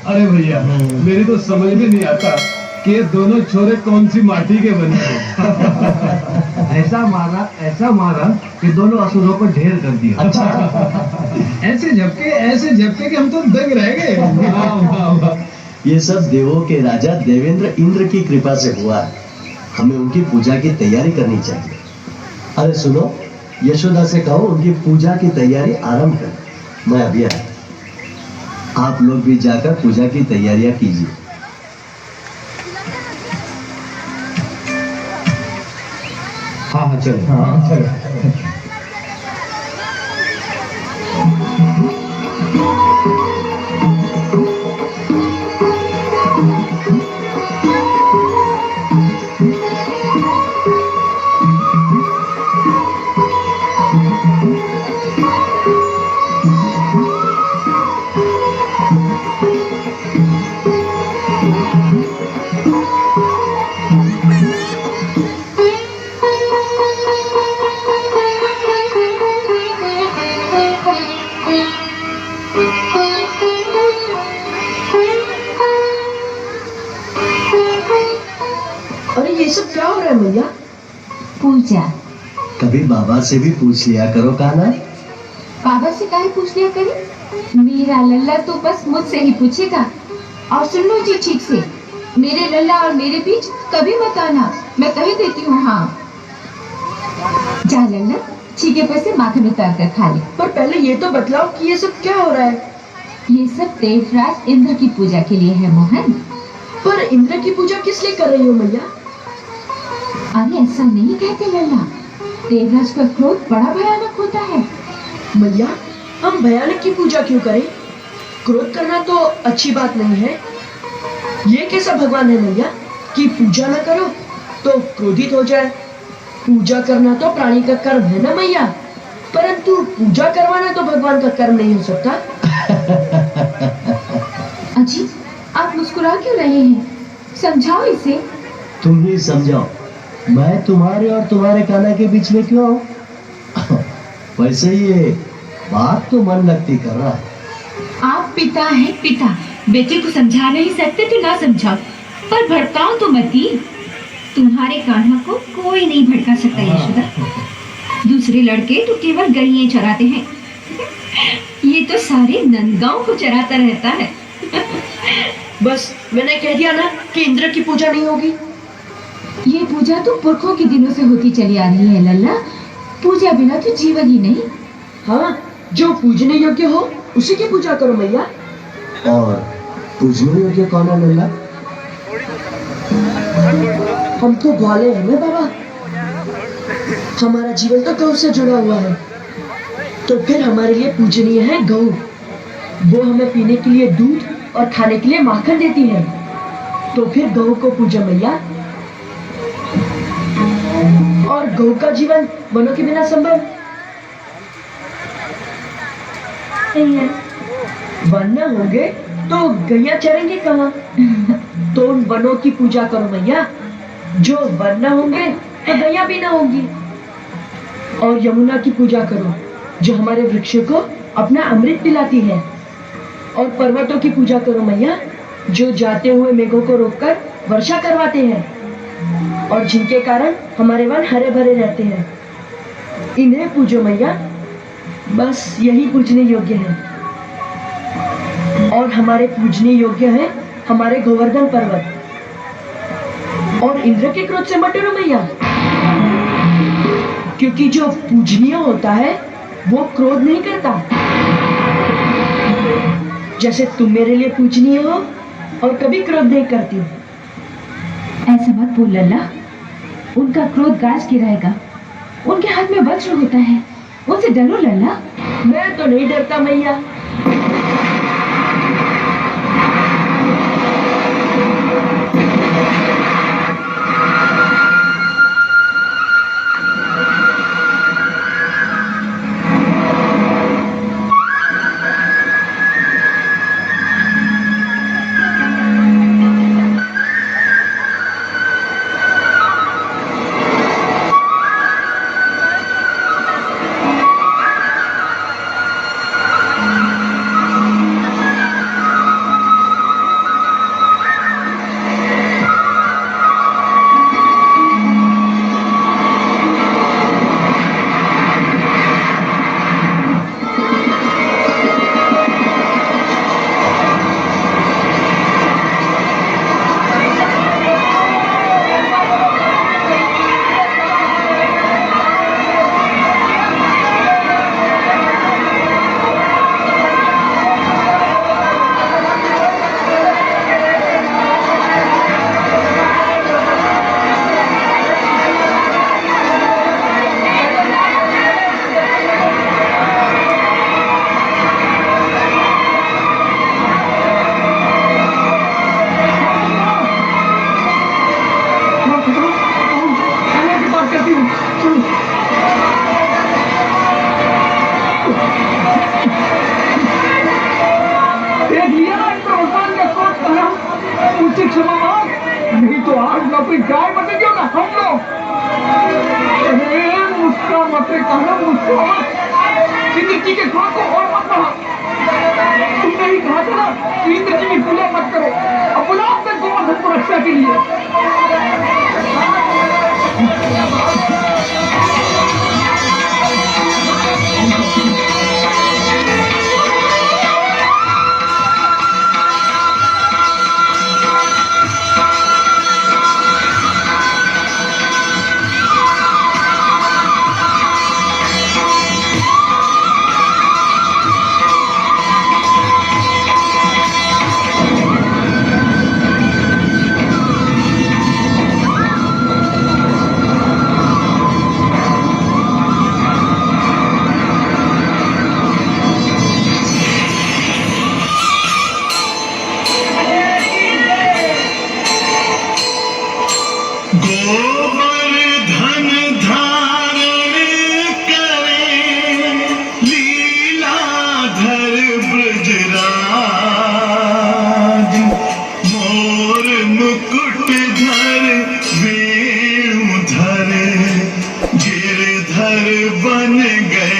अरे भैया, मेरी तो समझ में नहीं आता कि ये दोनों छोरे कौन सी माटी के बने हैं। ऐसा मारा कि दोनों असुरों को ढेर कर दिया। ऐसे झपके कि हम तो दंग रह गए। वाह वाह वाह। ये सब देवों के राजा देवेंद्र इंद्र की कृपा से हुआ है। हमें उनकी पूजा की तैयारी करनी चाहिए। अरे सुनो, यशोदा से कहो उनकी पूजा की तैयारी आरंभ कर। मैं अभी आया। आप लोग भी जाकर पूजा की तैयारियां कीजिए। हाँ चलो। अरे ये सब क्या हो रहा है मैया? पूजा। कभी बाबा से भी पूछ लिया करो कान्हा। बाबा से काहे पूछ लिया करी? मेरा लल्ला तो बस मुझसे ही पूछेगा। और सुन लो जी ठीक से, मेरे लल्ला और मेरे बीच कभी मत आना, मैं कह देती हूँ। हाँ जा लल्ला, छीके पर से माखन उतार कर खा ले। पर पहले ये तो बतलाओ कि ये सब क्या हो रहा है? ये सब देवराज इंद्र की पूजा के लिए है मोहन। पर इंद्र की पूजा किस लिए कर रही हो मैया? अरे ऐसा नहीं कहते लल्ला, देवराज का क्रोध बड़ा भयानक होता है। मैया, हम भयानक की पूजा क्यों करें? क्रोध करना तो अच्छी बात नहीं है। ये कैसा भगवान है मैया कि पूजा न करो तो क्रोधित हो जाए? पूजा करना तो प्राणी का कर्म है ना मैया, परंतु पूजा करवाना तो भगवान का कर्म नहीं हो सकता। अजी, आप मुस्कुरा क्यों रहे हैं? समझाओ इसे। तुम ही समझाओ, मैं तुम्हारे और तुम्हारे कान्हा के बीच में क्यों आऊं? वैसे ये बात तो मन लगती कर रहा है। आप पिता हैं पिता, बेटे को समझा नहीं सकते तो ना समझाओ, पर भड़काओ तो मत ही। तुम्हारे कान्हा को कोई नहीं भड़का सकता यशोदा। दूसरे लड़के तो केवल गैयें चराते हैं, ये तो सारे नंदगांव को चराता रहता है। बस मैंने कह दिया ना कि इंद्र की पूजा नहीं होगी। ये पूजा तो पुरखों के दिनों से होती चली आ रही है लल्ला, पूजा बिना तो जीवन ही नहीं। हाँ, जो पूजने योग्य हो उसी की पूजा करो मैया। और पूजने योग्य कौन है लल्ला? हम तो ग्वाले हैं ना बाबा, हमारा जीवन तो गौ से जुड़ा हुआ है, तो फिर हमारे लिए पूजनीय है गौ। वो हमें पीने के लिए दूध और खाने के लिए माखन देती है, तो फिर गौ को पूजा मैया। और गौ का जीवन वनों के बिना संभव नहीं है। वन न होंगे तो गैया चरेंगे कहाँ? तो उन वनों की पूजा करो मैया, जो वन न होंगे तो गैया भी ना होंगी। और यमुना की पूजा करो, जो हमारे वृक्षों को अपना अमृत पिलाती है। और पर्वतों की पूजा करो मैया, जो जाते हुए मेघों को रोककर वर्षा करवाते हैं और जिनके कारण हमारे वन हरे भरे रहते हैं। इन्हें पूजो मैया, बस यही पूजने योग्य है। और हमारे पूजने योग्य है हमारे गोवर्धन पर्वत। और इंद्र के क्रोध से मत डरो मैया, क्योंकि जो पूजनीय होता है वो क्रोध नहीं करता। जैसे तुम मेरे लिए पूजनीय हो और कभी क्रोध नहीं करती। ऐसा मत बोल लल्ला, उनका क्रोध गाज गिराएगा। उनके हाथ में वज्र होता है, उनसे डरो लल्ला। मैं तो नहीं डरता मैया। मात्र कहना मुझको इंद्र जी के घोड़ को और मत बढ़ा। तुमने ही कहा था ना कि इंद्र जी की पूजा मत करो। अब बुलाओ अपने गोवर्धन को रक्षा के लिए। गोवर्धन धारण करे लीलाधर ब्रजराज मोर मुकुट धर वेणु धर गिरधर बन गए